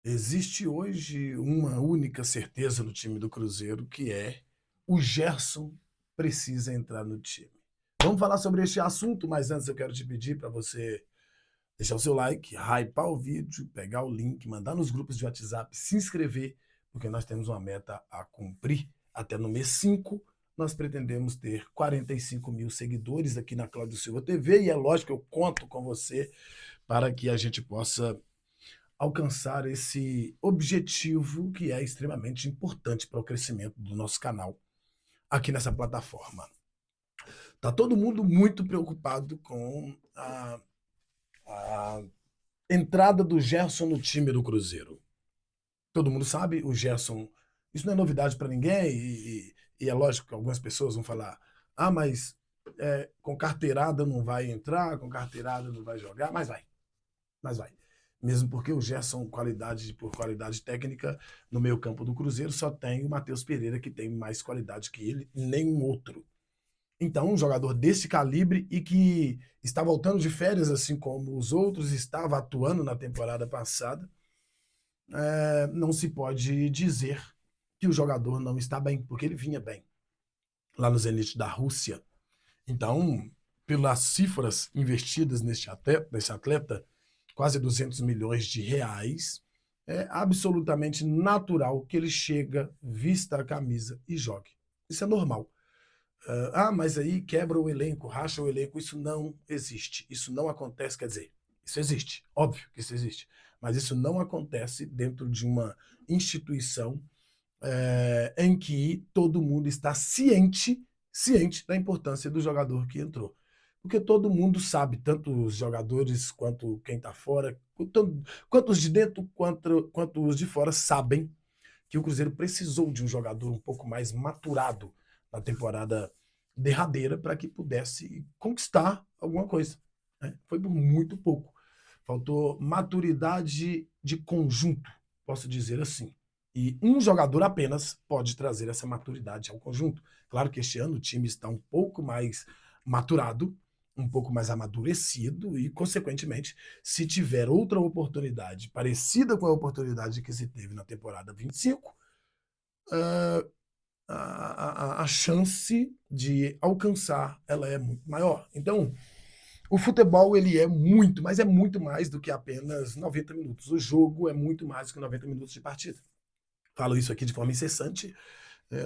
Existe hoje uma única certeza no time do Cruzeiro, que é o Gerson precisa entrar no time. Vamos falar sobre este assunto, mas antes eu quero te pedir para você deixar o seu like, hypar o vídeo, pegar o link, mandar nos grupos de WhatsApp, se inscrever, porque nós temos uma meta a cumprir. Até no mês 5, nós pretendemos ter 45 mil seguidores aqui na Cláudio Silva TV, e é lógico que eu conto com você para que a gente possa alcançar esse objetivo que é extremamente importante para o crescimento do nosso canal aqui nessa plataforma. Tá todo mundo muito preocupado com a entrada do Gerson no time do Cruzeiro. Todo mundo sabe, o Gerson, isso não é novidade para ninguém, e é lógico que algumas pessoas vão falar, mas com carteirada não vai entrar, com carteirada não vai jogar, mas vai. Mesmo porque o Gerson, por qualidade técnica, no meio campo do Cruzeiro, só tem o Matheus Pereira, que tem mais qualidade que ele, nenhum outro. Então, um jogador desse calibre e que está voltando de férias, assim como os outros, estava atuando na temporada passada, não se pode dizer que o jogador não está bem, porque ele vinha bem lá no Zenit da Rússia. Então, pelas cifras investidas nesse atleta, quase 200 milhões de reais, é absolutamente natural que ele chega, vista a camisa e jogue. Isso é normal. Mas aí quebra o elenco, racha o elenco. Isso não existe. Isso não acontece, quer dizer, isso existe. Óbvio que isso existe. Mas isso não acontece dentro de uma instituição em que todo mundo está ciente da importância do jogador que entrou. Porque todo mundo sabe, tanto os jogadores quanto quem está fora, quanto os de dentro quanto os de fora, sabem que o Cruzeiro precisou de um jogador um pouco mais maturado na temporada derradeira para que pudesse conquistar alguma coisa. Né? Foi por muito pouco. Faltou maturidade de conjunto, posso dizer assim. E um jogador apenas pode trazer essa maturidade ao conjunto. Claro que este ano o time está um pouco mais maturado, um pouco mais amadurecido e, consequentemente, se tiver outra oportunidade parecida com a oportunidade que se teve na temporada 25, a chance de alcançar ela é muito maior. Então, o futebol ele é muito, mas é muito mais do que apenas 90 minutos. O jogo é muito mais do que 90 minutos de partida. Falo isso aqui de forma incessante,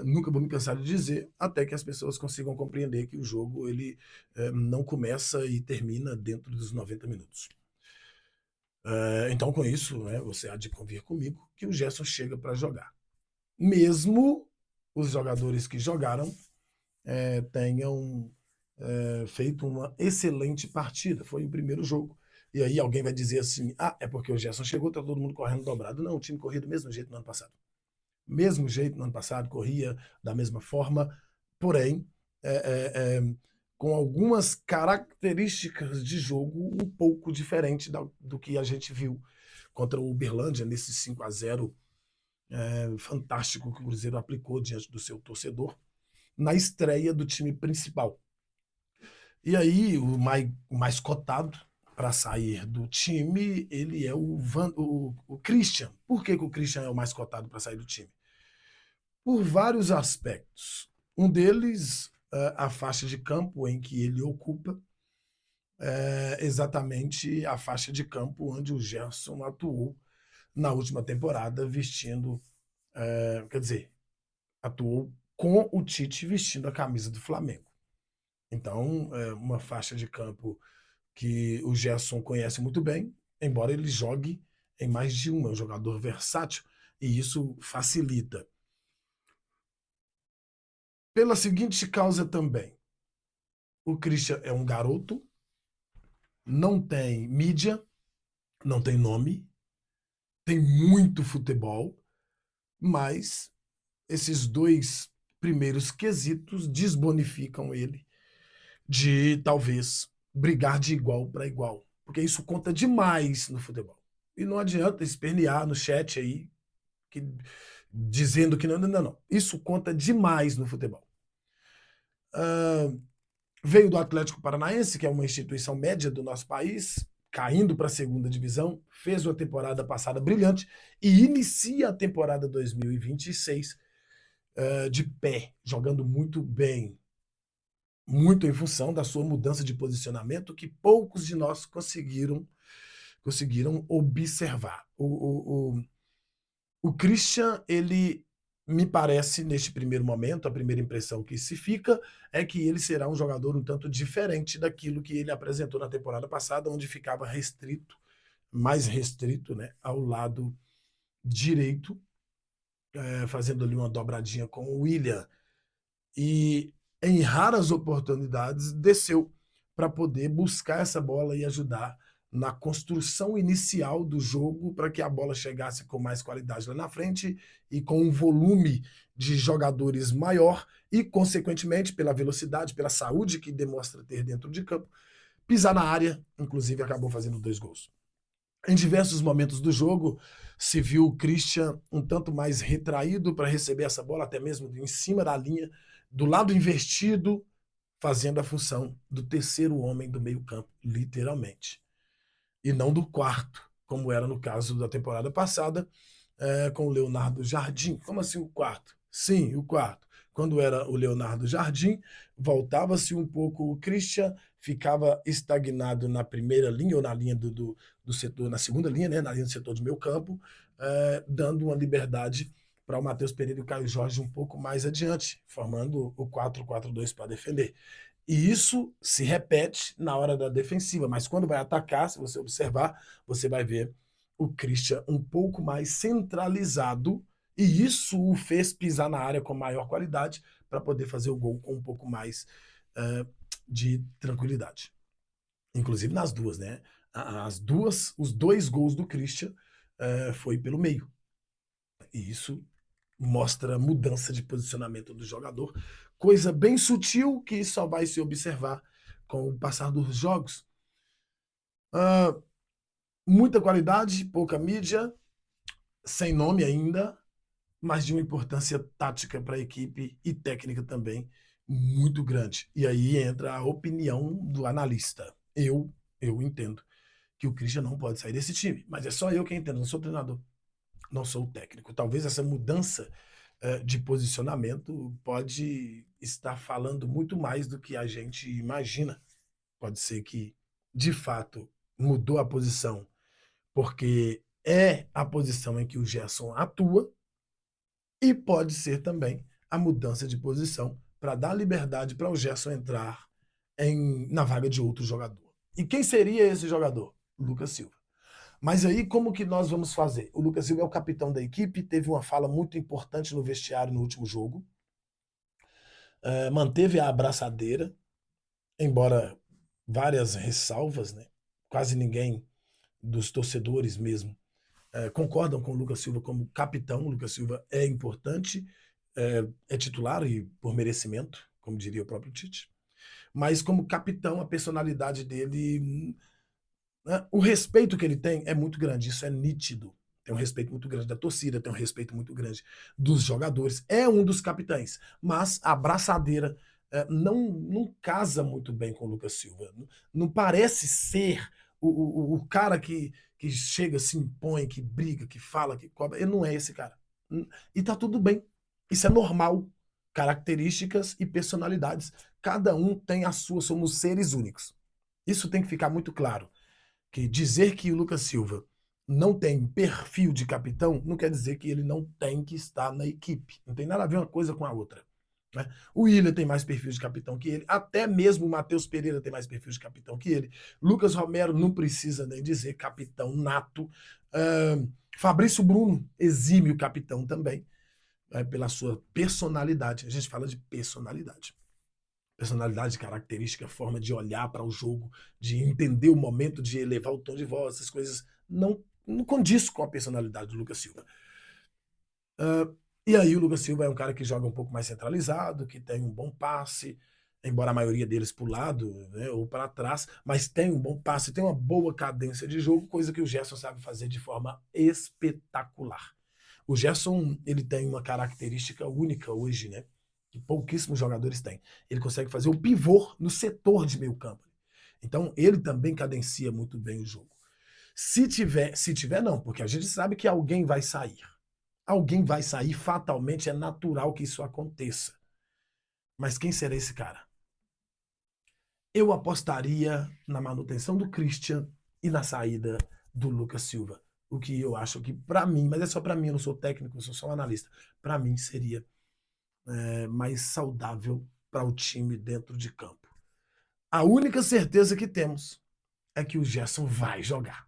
nunca vou me cansar de dizer, até que as pessoas consigam compreender que o jogo ele não começa e termina dentro dos 90 minutos. Então, com isso, né, você há de convir comigo que o Gerson chega para jogar. Mesmo os jogadores que jogaram tenham feito uma excelente partida. Foi o primeiro jogo. E aí alguém vai dizer assim, é porque o Gerson chegou, tá todo mundo correndo dobrado. Não, o time corria do mesmo jeito no ano passado. Mesmo jeito no ano passado, corria da mesma forma, porém, com algumas características de jogo um pouco diferente do que a gente viu contra o Uberlândia, nesse 5-0 fantástico que o Cruzeiro aplicou diante do seu torcedor, na estreia do time principal. E aí, o mais cotado para sair do time, ele é o Christian. Por que o Christian é o mais cotado para sair do time? Por vários aspectos. Um deles, a faixa de campo em que ele ocupa, exatamente a faixa de campo onde o Gerson atuou na última temporada, vestindo, quer dizer, atuou com o Tite vestindo a camisa do Flamengo. Então, uma faixa de campo que o Gerson conhece muito bem, embora ele jogue em mais de uma, é um jogador versátil, e isso facilita. Pela seguinte causa também, o Christian é um garoto, não tem mídia, não tem nome, tem muito futebol, mas esses dois primeiros quesitos desbonificam ele de talvez brigar de igual para igual, porque isso conta demais no futebol. E não adianta espernear no chat aí, que, dizendo que não. Isso conta demais no futebol. Veio do Atlético Paranaense, que é uma instituição média do nosso país, caindo para a segunda divisão, fez uma temporada passada brilhante e inicia a temporada 2026 de pé, jogando muito bem, muito em função da sua mudança de posicionamento que poucos de nós conseguiram observar. O Christian, ele me parece, neste primeiro momento, a primeira impressão que se fica é que ele será um jogador um tanto diferente daquilo que ele apresentou na temporada passada, onde ficava restrito, mais restrito, né, ao lado direito, fazendo ali uma dobradinha com o William. E em raras oportunidades desceu para poder buscar essa bola e ajudar na construção inicial do jogo para que a bola chegasse com mais qualidade lá na frente e com um volume de jogadores maior e, consequentemente, pela velocidade, pela saúde que demonstra ter dentro de campo, pisar na área, inclusive acabou fazendo 2 gols. Em diversos momentos do jogo, se viu o Christian um tanto mais retraído para receber essa bola, até mesmo em cima da linha, do lado invertido, fazendo a função do terceiro homem do meio-campo, literalmente. E não do quarto, como era no caso da temporada passada, com o Leonardo Jardim. Como assim o quarto? Sim, o quarto. Quando era o Leonardo Jardim, voltava-se um pouco o Christian, ficava estagnado na primeira linha ou na linha do setor, na segunda linha, né, na linha do setor de meio campo, dando uma liberdade para o Matheus Pereira e o Caio Jorge um pouco mais adiante, formando o 4-4-2 para defender. E isso se repete na hora da defensiva, mas quando vai atacar, se você observar, você vai ver o Christian um pouco mais centralizado, e isso o fez pisar na área com maior qualidade para poder fazer o gol com um pouco mais de tranquilidade. Inclusive nas duas, né? Os 2 gols do Christian foi pelo meio. E isso mostra mudança de posicionamento do jogador, coisa bem sutil que só vai se observar com o passar dos jogos. Muita qualidade, pouca mídia, sem nome ainda, mas de uma importância tática para a equipe e técnica também muito grande. E aí entra a opinião do analista. Eu entendo que o Christian não pode sair desse time, mas é só eu que entendo, não sou treinador, não sou o técnico. Talvez essa mudança de posicionamento pode estar falando muito mais do que a gente imagina. Pode ser que, de fato, mudou a posição porque é a posição em que o Gerson atua, e pode ser também a mudança de posição para dar liberdade para o Gerson entrar na vaga de outro jogador. E quem seria esse jogador? Lucas Silva. Mas aí, como que nós vamos fazer? O Lucas Silva é o capitão da equipe, teve uma fala muito importante no vestiário no último jogo, manteve a abraçadeira, embora várias ressalvas, né? Quase ninguém dos torcedores mesmo concordam com o Lucas Silva como capitão. O Lucas Silva é importante, é titular e por merecimento, como diria o próprio Tite. Mas como capitão, a personalidade dele, né, o respeito que ele tem é muito grande, isso é nítido. Tem um respeito muito grande da torcida, tem um respeito muito grande dos jogadores. É um dos capitães, mas a abraçadeira não casa muito bem com o Lucas Silva. Não parece ser o cara que chega, se impõe, que briga, que fala, que cobra. Ele não é esse cara. E tá tudo bem. Isso é normal. Características e personalidades. Cada um tem a sua, somos seres únicos. Isso tem que ficar muito claro. Que dizer que o Lucas Silva não tem perfil de capitão não quer dizer que ele não tem que estar na equipe. Não tem nada a ver uma coisa com a outra. Né? O Willian tem mais perfil de capitão que ele, até mesmo o Matheus Pereira tem mais perfil de capitão que ele. Lucas Romero não precisa nem dizer, capitão nato. Fabrício Bruno, exímio capitão também, pela sua personalidade. A gente fala de personalidade. Personalidade, característica, forma de olhar para o jogo, de entender o momento, de elevar o tom de voz, essas coisas não condiz com a personalidade do Lucas Silva. E aí o Lucas Silva é um cara que joga um pouco mais centralizado, que tem um bom passe, embora a maioria deles para o lado, né, ou para trás, mas tem um bom passe, tem uma boa cadência de jogo, coisa que o Gerson sabe fazer de forma espetacular. O Gerson, ele tem uma característica única hoje, né? Que pouquíssimos jogadores têm. Ele consegue fazer o pivô no setor de meio campo. Então, ele também cadencia muito bem o jogo. Se tiver não, porque a gente sabe que alguém vai sair. Alguém vai sair, fatalmente é natural que isso aconteça. Mas quem será esse cara? Eu apostaria na manutenção do Christian e na saída do Lucas Silva. O que eu acho que, para mim, mas é só para mim, eu não sou técnico, eu sou só um analista, para mim seria mais saudável para o time dentro de campo. A única certeza que temos é que o Gerson vai jogar.